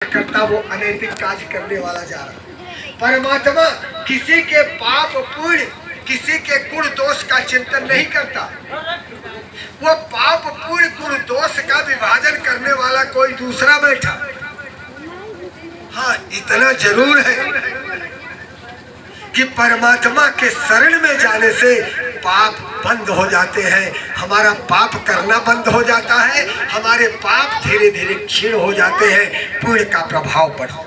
करता वो अनैतिक कार्य करने वाला जा रहा। परमात्मा किसी के पाप पुण्य, किसी के गुण दोष का चिंतन नहीं करता। वो पाप पुण्य गुण दोष का विभाजन करने वाला कोई दूसरा बैठा। हाँ, इतना जरूर है कि परमात्मा के शरण में जाने से पाप बंद हो जाते हैं, हमारा पाप करना बंद हो जाता है, हमारे पाप धीरे धीरे क्षीण हो जाते हैं, पुण्य का प्रभाव बढ़ता।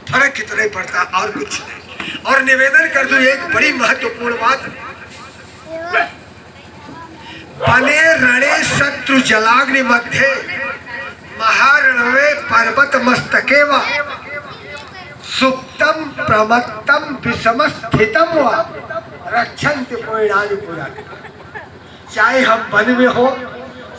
फर्क कितना ही पड़ता, और कुछ नहीं। और निवेदन कर दूं एक बड़ी महत्वपूर्ण बात, बने रणे शत्रु जलाग्नि मध्य महारणवे पर्वत मस्तके व सुप्तम प्रमत्तम विषम स्थितम व रक्षन्ति पुण्यानि पुराणि। चाहे हम वन में हो,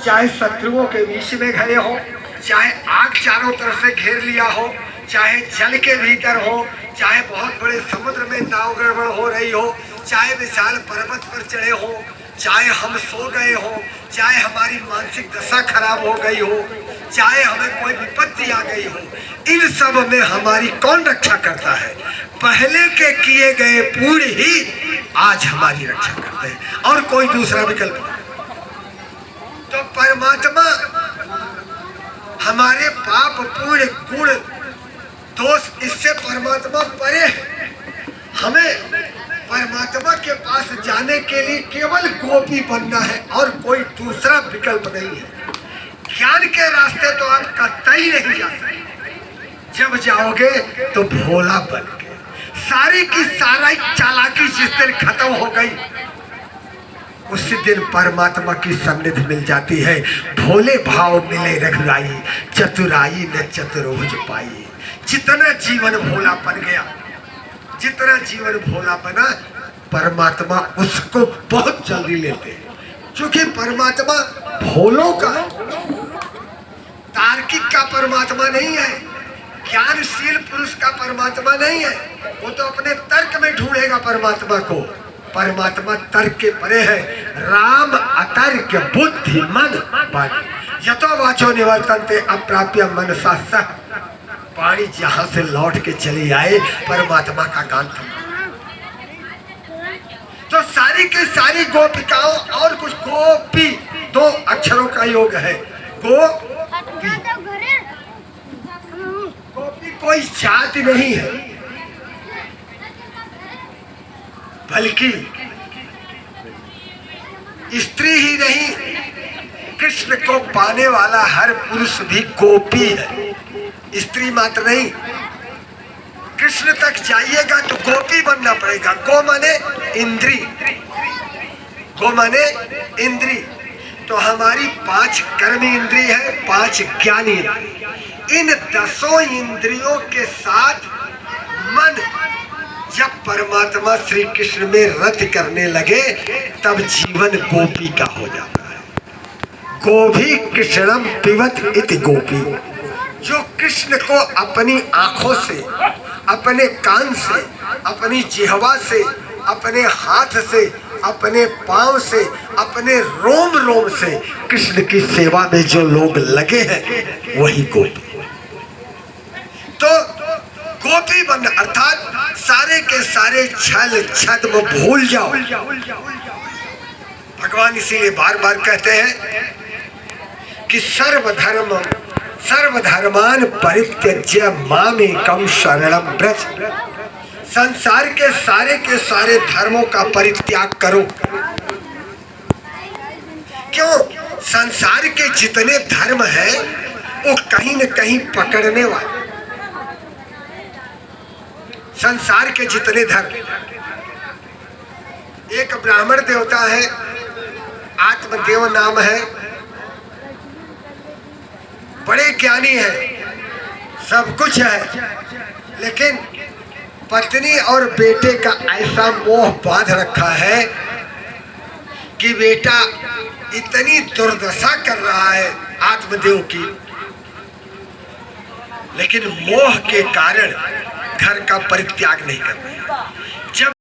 चाहे शत्रुओं के बीच में गए हो, चाहे आग चारों तरफ से घेर लिया हो, चाहे जल के भीतर हो, चाहे बहुत बड़े समुद्र में नाव गड़बड़ हो रही हो, चाहे विशाल पर्वत पर चढ़े हो, चाहे हम सो गए हो, चाहे हमारी मानसिक दशा खराब हो गई हो, चाहे हमें कोई विपत्ति आ गई हो, इन सब में हमारी कौन रक्षा करता है? पहले के किए गए पुण्य ही आज हमारी रक्षा करते हैं, और कोई दूसरा विकल्प नहीं। तो परमात्मा हमारे पाप पुण्य गुण दोष, इससे परमात्मा परे है। हमें परमात्मा के पास जाने के लिए केवल गोपी बनना है, और कोई दूसरा विकल्प नहीं है। ज्ञान के रास्ते तो आप कतई नहीं जा सकते। जब जाओगे तो भोला बन के, सारी की सारी चालाकी जिस दिन खत्म हो गई, उसी दिन परमात्मा की सन्निधि मिल जाती है। भोले भाव मिले रघुराई, चतुराई न चतुरोज पाई। जितना जीवन भोला बन गया, जितना जीवन भोला बना, परमात्मा उसको बहुत जल्दी लेते हैं। क्योंकि परमात्मा भोलों का, तार्किक का परमात्मा नहीं है, ज्ञानशील पुरुष का परमात्मा नहीं है। वो तो अपने तर्क में ढूंढेगा परमात्मा को। परमात्मा तर्क के परे है। राम अतर्क बुद्धि मन वाणी, यतो वाचो निवर्तन्ते अप्राप्य मनसा सह। पानी जहां से लौट के चली आए, परमात्मा का गान था। तो सारी की सारी गोपिकाओं, और कुछ गोपी दो अक्षरों का योग है, गोपी। गोपी कोई जाति नहीं है, बल्कि स्त्री ही नहीं, कृष्ण को पाने वाला हर पुरुष भी गोपी है, स्त्री मात्र नहीं। कृष्ण तक जाइएगा तो गोपी बनना पड़ेगा। गो माने इंद्री, गो माने इंद्री। तो हमारी 5 कर्मी इंद्री है, 5 ज्ञानी इंद्री। इन 10 इंद्रियों के साथ मन जब परमात्मा श्री कृष्ण में रत करने लगे, तब जीवन गोपी का हो जाता है। गोभी कृष्णम पिबत इति गोपी। जो कृष्ण को अपनी आंखों से, अपने कान से, अपनी जिह्वा से, अपने हाथ से, अपने पांव से, अपने रोम रोम से कृष्ण की सेवा में जो लोग लगे हैं, वही गोपी। तो गोपी बन अर्थात सारे के सारे छल छद्म भूल जाओ। भगवान इसीलिए बार बार कहते हैं कि सर्वधर्मान परित्यज्य मामेकं शरणं व्रज। संसार के सारे धर्मों का परित्याग करो। क्यों? संसार के जितने धर्म हैं वो कहीं न कहीं पकड़ने वाले। संसार के जितने धर्म, एक ब्राह्मण देवता है, आत्मदेव नाम है, बड़े ज्ञानी है, सब कुछ है, लेकिन पत्नी और बेटे का ऐसा मोह बांध रखा है कि बेटा इतनी दुर्दशा कर रहा है आत्मदेव की, लेकिन मोह के कारण घर का परित्याग नहीं कर रहा है। जब